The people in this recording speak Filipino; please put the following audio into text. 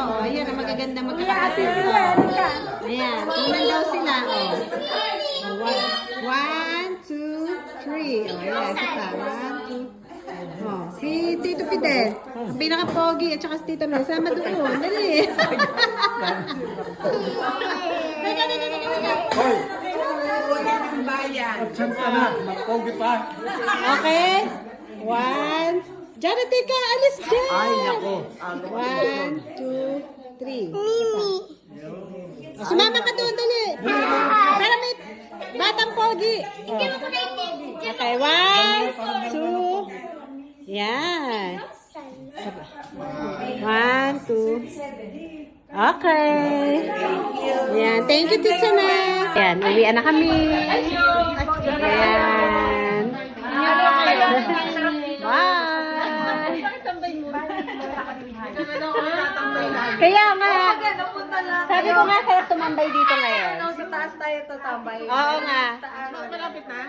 Oh, ayan ang magaganda magkakapatid. Oh. Ayan, tunan daw sila. Oh. One, two, three. Oh, ayan, isa pa. One, two. Oh, si Tito Fidel. Ang pinaka-pogi at saka si Tito Mel. Sama doon. Dali. Hoy! Absent ka na. Magpogi pa. Okay. One. Janet, ka. Alis dyan. Ay, nako. One, two, three. Mimi. Sumama ka doon, dali. Para may batang pogi. Okay, one, two. Yan. One, two. Okay. Yan. Thank you, Tita Mel. Yan. Uwian na kami. Yan. Bye. Kaya nga. Sabi ko nga, sarap tumambay dito ngayon. Sa taas tayo tatambay. Oo nga. Malapit na?